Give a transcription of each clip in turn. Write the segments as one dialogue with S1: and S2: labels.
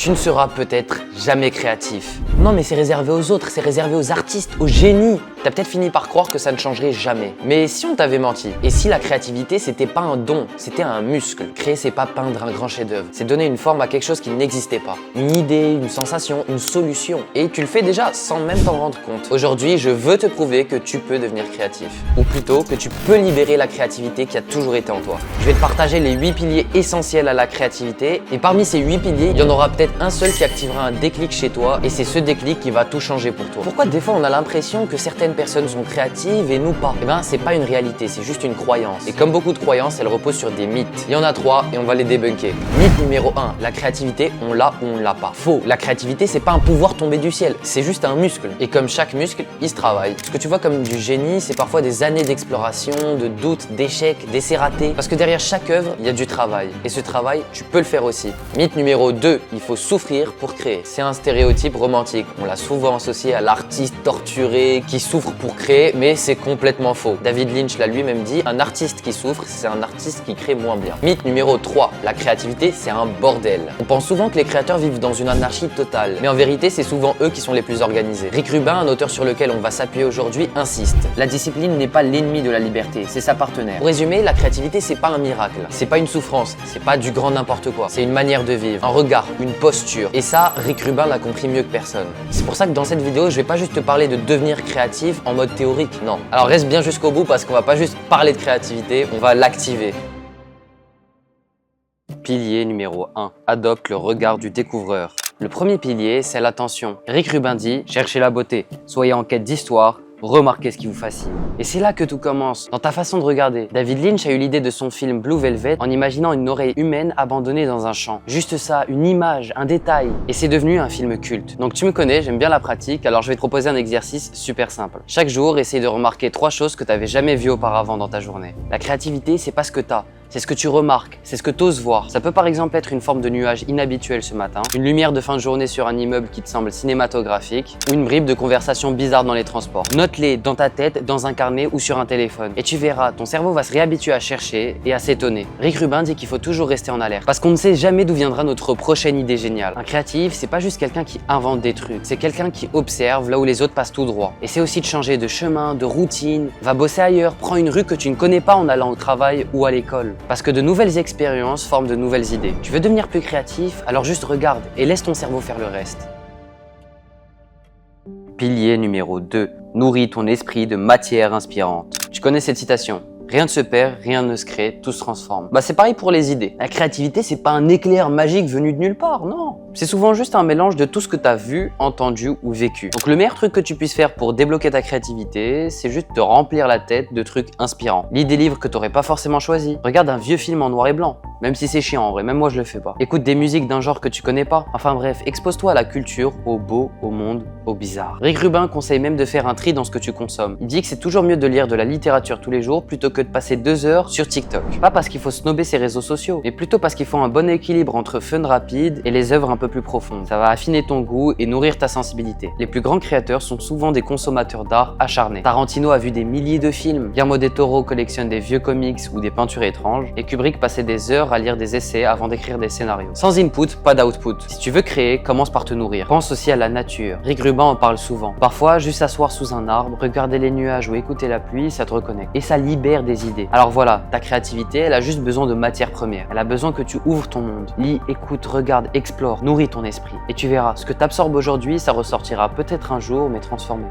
S1: Tu ne seras peut-être jamais créatif. Non mais c'est réservé aux autres, c'est réservé aux artistes, aux génies. T'as peut-être fini par croire que ça ne changerait jamais. Mais si on t'avait menti, et si la créativité c'était pas un don, c'était un muscle. Créer c'est pas peindre un grand chef-d'œuvre, c'est donner une forme à quelque chose qui n'existait pas. Une idée, une sensation, une solution. Et tu le fais déjà sans même t'en rendre compte. Aujourd'hui, je veux te prouver que tu peux devenir créatif. Ou plutôt que tu peux libérer la créativité qui a toujours été en toi. Je vais te partager les 8 piliers essentiels à la créativité. Et parmi ces 8 piliers, il y en aura peut-être un seul qui activera un déclic chez toi et c'est ce déclic qui va tout changer pour toi. Pourquoi des fois on a l'impression que certaines personnes sont créatives et nous pas? Eh ben c'est pas une réalité, c'est juste une croyance. Et comme beaucoup de croyances, elles reposent sur des mythes. Il y en a 3 et on va les débunker. Mythe numéro 1, la créativité, on l'a ou on l'a pas. Faux, la créativité c'est pas un pouvoir tombé du ciel, c'est juste un muscle. Et comme chaque muscle, il se travaille. Ce que tu vois comme du génie, c'est parfois des années d'exploration, de doutes, d'échecs, d'essais ratés. Parce que derrière chaque œuvre, il y a du travail. Et ce travail, tu peux le faire aussi. Mythe numéro 2, il faut souffrir pour créer. C'est un stéréotype romantique. On l'a souvent associé à l'artiste torturé qui souffre pour créer, mais c'est complètement faux. David Lynch l'a lui-même dit, un artiste qui souffre, c'est un artiste qui crée moins bien. Mythe numéro 3, la créativité, c'est un bordel. On pense souvent que les créateurs vivent dans une anarchie totale, mais en vérité, c'est souvent eux qui sont les plus organisés. Rick Rubin, un auteur sur lequel on va s'appuyer aujourd'hui, insiste. La discipline n'est pas l'ennemi de la liberté, c'est sa partenaire. Pour résumer, la créativité, c'est pas un miracle. C'est pas une souffrance, c'est pas du grand n'importe quoi. C'est une manière de vivre, un regard, une posture. Et ça, Rick Rubin l'a compris mieux que personne. C'est pour ça que dans cette vidéo, je vais pas juste te parler de devenir créatif en mode théorique, non. Alors reste bien jusqu'au bout parce qu'on va pas juste parler de créativité, on va l'activer. Pilier numéro 1. Adopte le regard du découvreur. Le premier pilier, c'est l'attention. Rick Rubin dit, cherchez la beauté, soyez en quête d'histoire, remarquez ce qui vous fascine. Et c'est là que tout commence, dans ta façon de regarder. David Lynch a eu l'idée de son film Blue Velvet en imaginant une oreille humaine abandonnée dans un champ. Juste ça, une image, un détail. Et c'est devenu un film culte. Donc tu me connais, j'aime bien la pratique, alors je vais te proposer un exercice super simple. Chaque jour, essaye de remarquer 3 choses que tu n'avais jamais vues auparavant dans ta journée. La créativité, c'est pas ce que t'as. C'est ce que tu remarques, c'est ce que tu oses voir. Ça peut par exemple être une forme de nuage inhabituel ce matin, une lumière de fin de journée sur un immeuble qui te semble cinématographique, ou une bribe de conversation bizarre dans les transports. Note-les dans ta tête, dans un carnet ou sur un téléphone. Et tu verras, ton cerveau va se réhabituer à chercher et à s'étonner. Rick Rubin dit qu'il faut toujours rester en alerte, parce qu'on ne sait jamais d'où viendra notre prochaine idée géniale. Un créatif, c'est pas juste quelqu'un qui invente des trucs, c'est quelqu'un qui observe là où les autres passent tout droit. Et c'est aussi de changer de chemin, de routine, va bosser ailleurs, prends une rue que tu ne connais pas en allant au travail ou à l'école. Parce que de nouvelles expériences forment de nouvelles idées. Tu veux devenir plus créatif, alors juste regarde et laisse ton cerveau faire le reste. Pilier numéro 2. Nourris ton esprit de matière inspirante. Tu connais cette citation? Rien ne se perd, rien ne se crée, tout se transforme. Bah c'est pareil pour les idées. La créativité, c'est pas un éclair magique venu de nulle part, non. C'est souvent juste un mélange de tout ce que tu as vu, entendu ou vécu. Donc le meilleur truc que tu puisses faire pour débloquer ta créativité, c'est juste te remplir la tête de trucs inspirants. Lis des livres que t'aurais pas forcément choisis. Regarde un vieux film en noir et blanc, même si c'est chiant en vrai, même moi je le fais pas. Écoute des musiques d'un genre que tu connais pas. Enfin bref, expose-toi à la culture, au beau, au monde, au bizarre. Rick Rubin conseille même de faire un tri dans ce que tu consommes. Il dit que c'est toujours mieux de lire de la littérature tous les jours plutôt que de passer 2 heures sur TikTok. Pas parce qu'il faut snober ses réseaux sociaux, mais plutôt parce qu'il faut un bon équilibre entre fun rapide et les œuvres un peu plus profondes. Ça va affiner ton goût et nourrir ta sensibilité. Les plus grands créateurs sont souvent des consommateurs d'art acharnés. Tarantino a vu des milliers de films, Guillermo del Toro collectionne des vieux comics ou des peintures étranges, et Kubrick passait des heures à lire des essais avant d'écrire des scénarios. Sans input, pas d'output. Si tu veux créer, commence par te nourrir. Pense aussi à la nature. Rick Rubin en parle souvent. Parfois, juste s'asseoir sous un arbre, regarder les nuages ou écouter la pluie, ça te reconnecte. Et ça libère des idées. Alors voilà, ta créativité, elle a juste besoin de matière première. Elle a besoin que tu ouvres ton monde. Lis, écoute, regarde, explore, nourris ton esprit. Et tu verras, ce que tu absorbes aujourd'hui, ça ressortira peut-être un jour, mais transformé.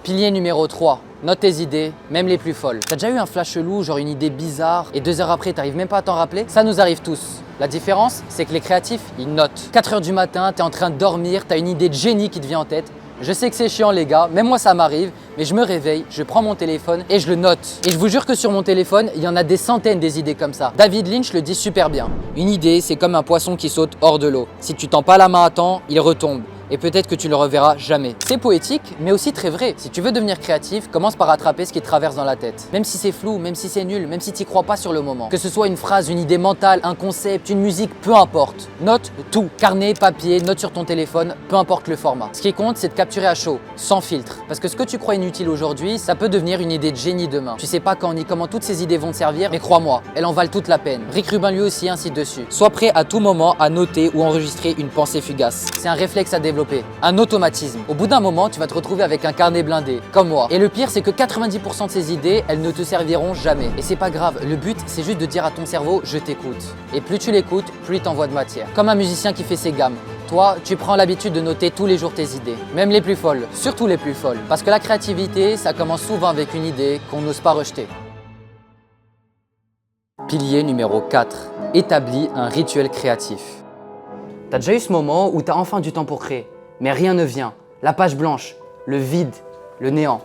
S2: Pilier numéro 3. Note tes idées, même les plus folles. T'as déjà eu un flash chelou, genre une idée bizarre, et 2 heures après, t'arrives même pas à t'en rappeler? Ça nous arrive tous. La différence, c'est que les créatifs, ils notent. 4 heures du matin, t'es en train de dormir, t'as une idée de génie qui te vient en tête. Je sais que c'est chiant les gars, même moi ça m'arrive, mais je me réveille, je prends mon téléphone et je le note. Et je vous jure que sur mon téléphone, il y en a des centaines des idées comme ça. David Lynch le dit super bien. Une idée, c'est comme un poisson qui saute hors de l'eau. Si tu tends pas la main à temps, il retombe. et peut-être que tu le reverras jamais. C'est poétique, mais aussi très vrai. Si tu veux devenir créatif, commence par attraper ce qui te traverse dans la tête. Même si c'est flou, même si c'est nul, même si tu n'y crois pas sur le moment. Que ce soit une phrase, une idée mentale, un concept, une musique, peu importe. Note tout. Carnet, papier, note sur ton téléphone, peu importe le format. Ce qui compte, c'est de capturer à chaud, sans filtre. Parce que ce que tu crois inutile aujourd'hui, ça peut devenir une idée de génie demain. Tu sais pas quand ni comment toutes ces idées vont te servir, mais crois-moi, elles en valent toute la peine. Rick Rubin lui aussi incite dessus. Sois prêt à tout moment à noter ou enregistrer une pensée fugace. C'est un réflexe à développer, un automatisme. Au bout d'un moment, tu vas te retrouver avec un carnet blindé, comme moi. Et le pire, c'est que 90% de ces idées, elles ne te serviront jamais. Et c'est pas grave, le but, c'est juste de dire à ton cerveau, je t'écoute. Et plus tu l'écoutes, plus il t'envoie de matière. Comme un musicien qui fait ses gammes. Toi, tu prends l'habitude de noter tous les jours tes idées, même les plus folles, surtout les plus folles. Parce que la créativité, ça commence souvent avec une idée qu'on n'ose pas rejeter. Pilier numéro 4. Établis un rituel créatif. T'as déjà eu ce moment où t'as enfin du temps pour créer, mais rien ne vient. La page blanche, le vide, le néant.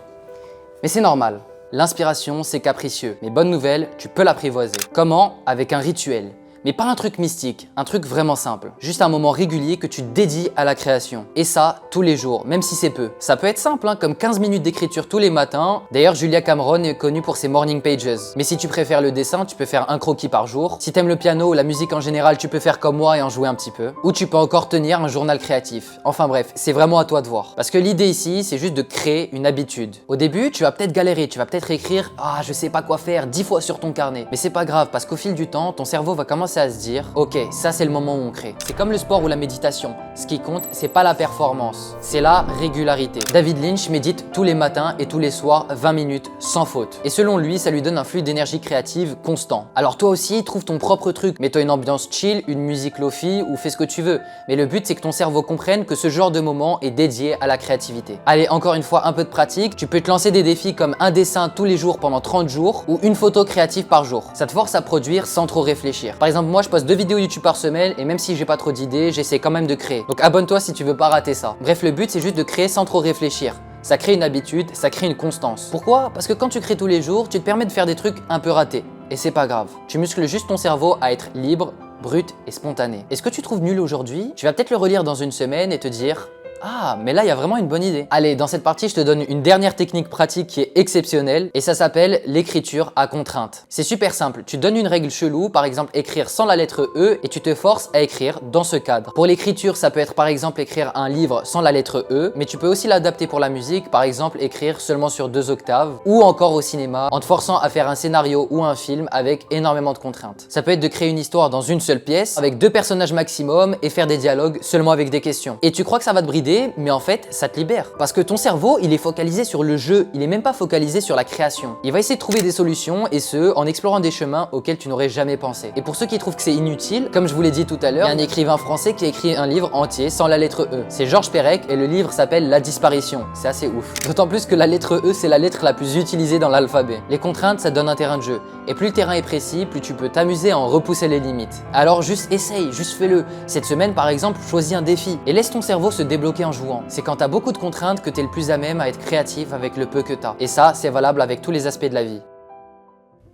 S2: Mais c'est normal. L'inspiration, c'est capricieux. Mais bonne nouvelle, tu peux l'apprivoiser. Comment? Avec un rituel. Mais pas un truc mystique, un truc vraiment simple. Juste un moment régulier que tu dédies à la création. Et ça, tous les jours, même si c'est peu. Ça peut être simple, comme 15 minutes d'écriture tous les matins. D'ailleurs, Julia Cameron est connue pour ses morning pages. Mais si tu préfères le dessin, tu peux faire un croquis par jour. Si t'aimes le piano ou la musique en général, tu peux faire comme moi et en jouer un petit peu. Ou tu peux encore tenir un journal créatif. Enfin bref, c'est vraiment à toi de voir. Parce que l'idée ici, c'est juste de créer une habitude. Au début, tu vas peut-être galérer, tu vas peut-être écrire « Ah, je sais pas quoi faire » 10 fois sur ton carnet. Mais c'est pas grave, parce qu'au fil du temps, ton cerveau va commencer à se dire ok, ça c'est le moment où on crée. C'est comme le sport ou la méditation. Ce qui compte, c'est pas la performance, c'est la régularité. David Lynch médite tous les matins et tous les soirs 20 minutes sans faute. Et selon lui, ça lui donne un flux d'énergie créative constant. Alors toi aussi, trouve ton propre truc. Mets-toi une ambiance chill, une musique lofi ou fais ce que tu veux. Mais le but, c'est que ton cerveau comprenne que ce genre de moment est dédié à la créativité. Allez, encore une fois, un peu de pratique. Tu peux te lancer des défis comme un dessin tous les jours pendant 30 jours ou une photo créative par jour. Ça te force à produire sans trop réfléchir. Par exemple, moi, je poste 2 vidéos YouTube par semaine et même si j'ai pas trop d'idées, j'essaie quand même de créer. Donc abonne-toi si tu veux pas rater ça. Bref, le but c'est juste de créer sans trop réfléchir. Ça crée une habitude, ça crée une constance. Pourquoi? Parce que quand tu crées tous les jours, tu te permets de faire des trucs un peu ratés. Et c'est pas grave. Tu muscles juste ton cerveau à être libre, brut et spontané. Et ce que tu trouves nul aujourd'hui, tu vas peut-être le relire dans une semaine et te dire ah, mais là, il y a vraiment une bonne idée. Allez, dans cette partie, je te donne une dernière technique pratique qui est exceptionnelle et ça s'appelle l'écriture à contrainte. C'est super simple. Tu donnes une règle chelou, par exemple écrire sans la lettre E et tu te forces à écrire dans ce cadre. Pour l'écriture, ça peut être par exemple écrire un livre sans la lettre E, mais tu peux aussi l'adapter pour la musique, par exemple écrire seulement sur 2 octaves ou encore au cinéma en te forçant à faire un scénario ou un film avec énormément de contraintes. Ça peut être de créer une histoire dans une seule pièce avec 2 personnages maximum et faire des dialogues seulement avec des questions. Et tu crois que ça va te brider, mais en fait, ça te libère. Parce que ton cerveau, il est focalisé sur le jeu, il est même pas focalisé sur la création. Il va essayer de trouver des solutions et ce, en explorant des chemins auxquels tu n'aurais jamais pensé. Et pour ceux qui trouvent que c'est inutile, comme je vous l'ai dit tout à l'heure, il y a un écrivain français qui a écrit un livre entier sans la lettre E. C'est Georges Perec et le livre s'appelle La disparition. C'est assez ouf. D'autant plus que la lettre E, c'est la lettre la plus utilisée dans l'alphabet. Les contraintes, ça donne un terrain de jeu. Et plus le terrain est précis, plus tu peux t'amuser à en repousser les limites. Alors juste essaye, juste fais-le. Cette semaine, par exemple, choisis un défi et laisse ton cerveau se débloquer en jouant. C'est quand t'as beaucoup de contraintes que t'es le plus à même à être créatif avec le peu que t'as. Et ça, c'est valable avec tous les aspects de la vie.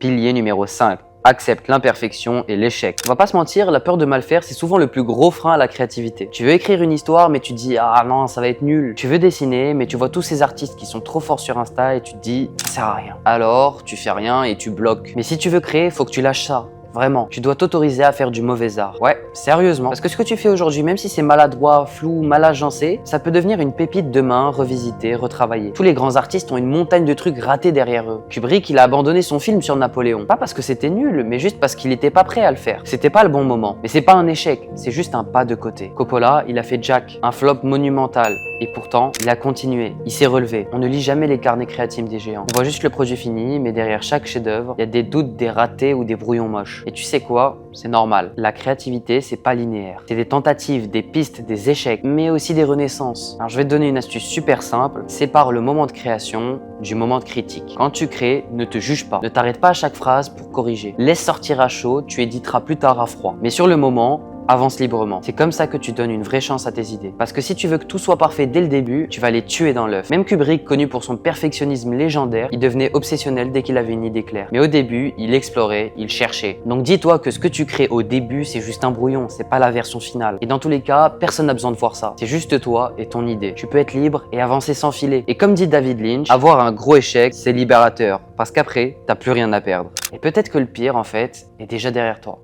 S1: Pilier numéro 5. Accepte l'imperfection et l'échec. On va pas se mentir, la peur de mal faire, c'est souvent le plus gros frein à la créativité. Tu veux écrire une histoire, mais tu te dis « Ah non, ça va être nul ». Tu veux dessiner, mais tu vois tous ces artistes qui sont trop forts sur Insta et tu te dis « Ça sert à rien ». Alors, tu fais rien et tu bloques. Mais si tu veux créer, faut que tu lâches ça. Vraiment, tu dois t'autoriser à faire du mauvais art. Ouais, sérieusement. Parce que ce que tu fais aujourd'hui, même si c'est maladroit, flou, mal agencé, ça peut devenir une pépite demain, revisitée, retravaillée. Tous les grands artistes ont une montagne de trucs ratés derrière eux. Kubrick, il a abandonné son film sur Napoléon. Pas parce que c'était nul, mais juste parce qu'il était pas prêt à le faire. C'était pas le bon moment. Mais c'est pas un échec, c'est juste un pas de côté. Coppola, il a fait Jack, un flop monumental. Et pourtant, il a continué, il s'est relevé. On ne lit jamais les carnets créatifs des géants. On voit juste le produit fini, mais derrière chaque chef-d'œuvre, il y a des doutes, des ratés ou des brouillons moches. Et tu sais quoi? C'est normal. La créativité, c'est pas linéaire. C'est des tentatives, des pistes, des échecs, mais aussi des renaissances. Alors je vais te donner une astuce super simple. Sépare le moment de création du moment de critique. Quand tu crées, ne te juge pas. Ne t'arrête pas à chaque phrase pour corriger. Laisse sortir à chaud, tu éditeras plus tard à froid. Mais sur le moment,
S3: avance librement. C'est comme ça que tu donnes une vraie chance à tes idées. Parce que si tu veux que tout soit parfait dès le début, tu vas les tuer dans l'œuf. Même Kubrick, connu pour son perfectionnisme légendaire, il devenait obsessionnel dès qu'il avait une idée claire. Mais au début, il explorait, il cherchait. Donc dis-toi que ce que tu crées au début, c'est juste un brouillon, c'est pas la version finale. Et dans tous les cas, personne n'a besoin de voir ça. C'est juste toi et ton idée. Tu peux être libre et avancer sans filet. Et comme dit David Lynch, avoir un gros échec, c'est libérateur. Parce qu'après, t'as plus rien à perdre. Et peut-être que le pire, en fait, est déjà derrière toi.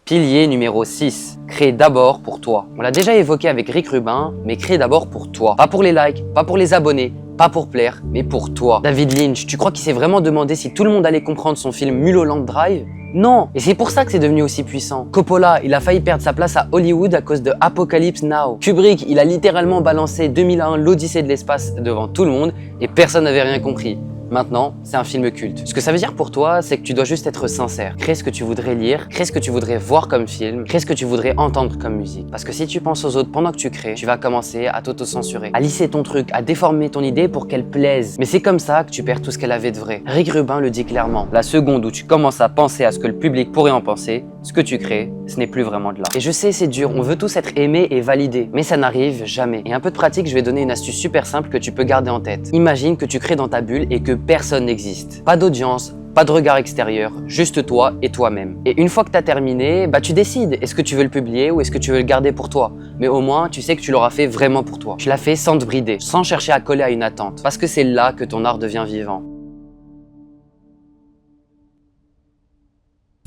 S3: Pilier numéro 6. Crée d'abord pour toi. On l'a déjà évoqué avec Rick Rubin, mais crée d'abord pour toi. Pas pour les likes, pas pour les abonnés, pas pour plaire, mais pour toi. David Lynch, tu crois qu'il s'est vraiment demandé si tout le monde allait comprendre son film Mulholland Drive? Non. Et c'est pour ça que c'est devenu aussi puissant. Coppola, il a failli perdre sa place à Hollywood à cause de Apocalypse Now. Kubrick, il a littéralement balancé 2001 l'Odyssée de l'espace devant tout le monde et personne n'avait rien compris. Maintenant, c'est un film culte. Ce que ça veut dire pour toi, c'est que tu dois juste être sincère. Crée ce que tu voudrais lire, crée ce que tu voudrais voir comme film, crée ce que tu voudrais entendre comme musique. Parce que si tu penses aux autres pendant que tu crées, tu vas commencer à t'auto-censurer, à lisser ton truc, à déformer ton idée pour qu'elle plaise. Mais c'est comme ça que tu perds tout ce qu'elle avait de vrai. Rick Rubin le dit clairement. La seconde où tu commences à penser à ce que le public pourrait en penser, ce que tu crées, ce n'est plus vraiment de l'art. Et je sais, c'est dur, on veut tous être aimés et validés, mais ça n'arrive jamais. Et un peu de pratique, je vais donner une astuce super simple que tu peux garder en tête. Imagine que tu crées dans ta bulle et que personne n'existe. Pas d'audience, pas de regard extérieur, juste toi et toi-même. Et une fois que tu as terminé, tu décides, est-ce que tu veux le publier ou est-ce que tu veux le garder pour toi? Mais au moins, tu sais que tu l'auras fait vraiment pour toi. Tu l'as fait sans te brider, sans chercher à coller à une attente, parce que c'est là que ton art devient vivant.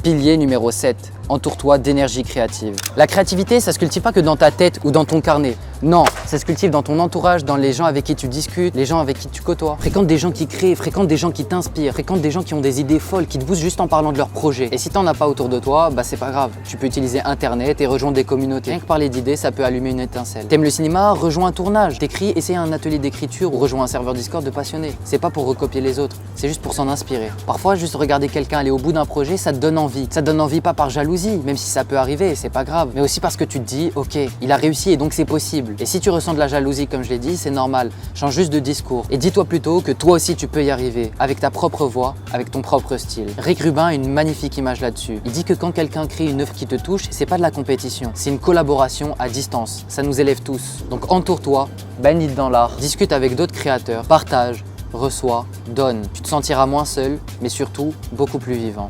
S2: Pilier numéro 7. Entoure-toi d'énergie créative. La créativité, ça se cultive pas que dans ta tête ou dans ton carnet. Non, ça se cultive dans ton entourage, dans les gens avec qui tu discutes, les gens avec qui tu côtoies. Fréquente des gens qui créent, fréquente des gens qui t'inspirent, fréquente des gens qui ont des idées folles, qui te boostent juste en parlant de leurs projets. Et si t'en as pas autour de toi, c'est pas grave. Tu peux utiliser internet et rejoindre des communautés. Rien que parler d'idées, ça peut allumer une étincelle. T'aimes le cinéma? Rejoins un tournage. T'écris, essaye un atelier d'écriture ou rejoins un serveur Discord de passionnés. C'est pas pour recopier les autres, c'est juste pour s'en inspirer. Parfois, juste regarder quelqu'un aller au bout d'un projet, ça te donne envie. Ça te donne envie pas par jalousie, même si ça peut arriver, c'est pas grave, mais aussi parce que tu te dis, ok, il a réussi et donc c'est possible. Et si tu ressens de la jalousie, comme je l'ai dit, c'est normal. Change juste de discours. Et dis-toi plutôt que toi aussi tu peux y arriver, avec ta propre voix, avec ton propre style. Rick Rubin a une magnifique image là-dessus. Il dit que quand quelqu'un crée une œuvre qui te touche, c'est pas de la compétition, c'est une collaboration à distance. Ça nous élève tous. Donc entoure-toi, baigne dans l'art, discute avec d'autres créateurs, partage, reçois, donne. Tu te sentiras moins seul, mais surtout beaucoup plus vivant.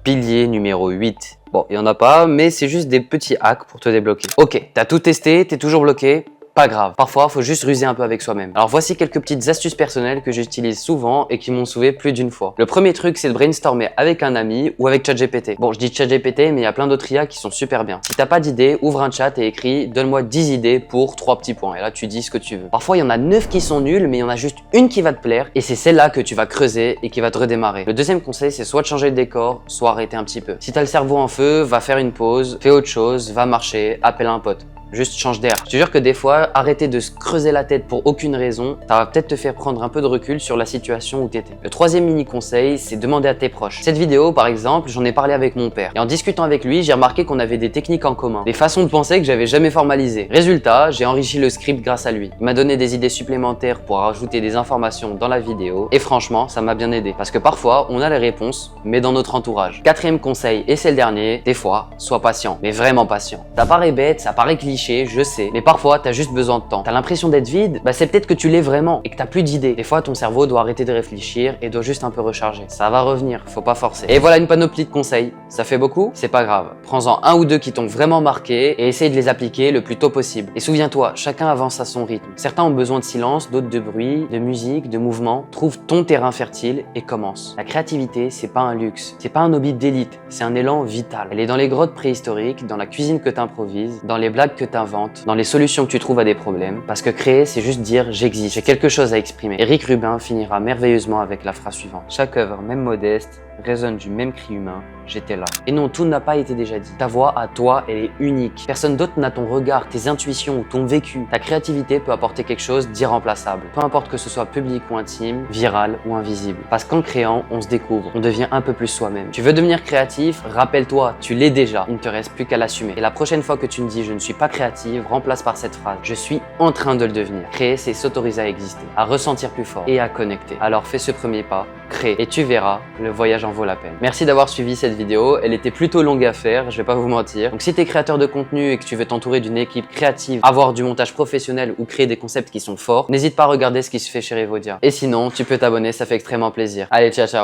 S3: Pilier numéro 8. Bon, il n'y en a pas, mais c'est juste des petits hacks pour te débloquer. Ok, t'as tout testé, t'es toujours bloqué. Pas grave, parfois faut juste ruser un peu avec soi-même. Alors voici quelques petites astuces personnelles que j'utilise souvent et qui m'ont sauvé plus d'une fois. Le premier truc, c'est de brainstormer avec un ami ou avec ChatGPT. Bon, je dis ChatGPT, mais il y a plein d'autres IA qui sont super bien. Si t'as pas d'idée, ouvre un chat et écris « Donne-moi 10 idées pour 3 petits points ». Et là, tu dis ce que tu veux. Parfois, il y en a 9 qui sont nuls, mais il y en a juste une qui va te plaire et c'est celle-là que tu vas creuser et qui va te redémarrer. Le deuxième conseil, c'est soit de changer le décor, soit arrêter un petit peu. Si t'as le cerveau en feu, va faire une pause, fais autre chose, va marcher, appelle un pote. Juste change d'air. Je te jure que des fois, arrêter de se creuser la tête pour aucune raison, ça va peut-être te faire prendre un peu de recul sur la situation où t'étais. Le troisième mini conseil, c'est demander à tes proches. Cette vidéo, par exemple, j'en ai parlé avec mon père. Et en discutant avec lui, j'ai remarqué qu'on avait des techniques en commun, des façons de penser que j'avais jamais formalisées. Résultat, j'ai enrichi le script grâce à lui. Il m'a donné des idées supplémentaires pour rajouter des informations dans la vidéo. Et franchement, ça m'a bien aidé. Parce que parfois, on a les réponses, mais dans notre entourage. Quatrième conseil, et c'est le dernier, des fois, sois patient. Mais vraiment patient. Ça paraît bête, ça paraît cliché, je sais, mais parfois t'as juste besoin de temps. T'as l'impression d'être vide, c'est peut-être que tu l'es vraiment et que t'as plus d'idées. Des fois ton cerveau doit arrêter de réfléchir et doit juste un peu recharger. Ça va revenir, faut pas forcer. Et voilà une panoplie de conseils. Ça fait beaucoup? C'est pas grave. Prends-en un ou deux qui t'ont vraiment marqué et essaye de les appliquer le plus tôt possible. Et souviens-toi, chacun avance à son rythme. Certains ont besoin de silence, d'autres de bruit, de musique, de mouvement. Trouve ton terrain fertile et commence. La créativité, c'est pas un luxe, c'est pas un hobby d'élite, c'est un élan vital. Elle est dans les grottes préhistoriques, dans la cuisine que t'improvises, dans les blagues que t'inventes, dans les solutions que tu trouves à des problèmes, parce que créer, c'est juste dire j'existe, j'ai quelque chose à exprimer. Rick Rubin finira merveilleusement avec la phrase suivante. Chaque œuvre, même modeste, résonne du même cri humain, j'étais là. Et non, tout n'a pas été déjà dit. Ta voix à toi, elle est unique. Personne d'autre n'a ton regard, tes intuitions ou ton vécu. Ta créativité peut apporter quelque chose d'irremplaçable. Peu importe que ce soit public ou intime, viral ou invisible. Parce qu'en créant, on se découvre, on devient un peu plus soi-même. Tu veux devenir créatif? Rappelle-toi, tu l'es déjà. Il ne te reste plus qu'à l'assumer. Et la prochaine fois que tu me dis je ne suis pas créative, remplace par cette phrase. Je suis en train de le devenir. Créer, c'est s'autoriser à exister, à ressentir plus fort et à connecter. Alors fais ce premier pas crée. Et tu verras, le voyage en vaut la peine. Merci d'avoir suivi cette vidéo. Elle était plutôt longue à faire, je vais pas vous mentir. Donc si tu es créateur de contenu et que tu veux t'entourer d'une équipe créative, avoir du montage professionnel ou créer des concepts qui sont forts, n'hésite pas à regarder ce qui se fait chez Revodia. Et sinon, tu peux t'abonner, ça fait extrêmement plaisir. Allez, ciao ciao.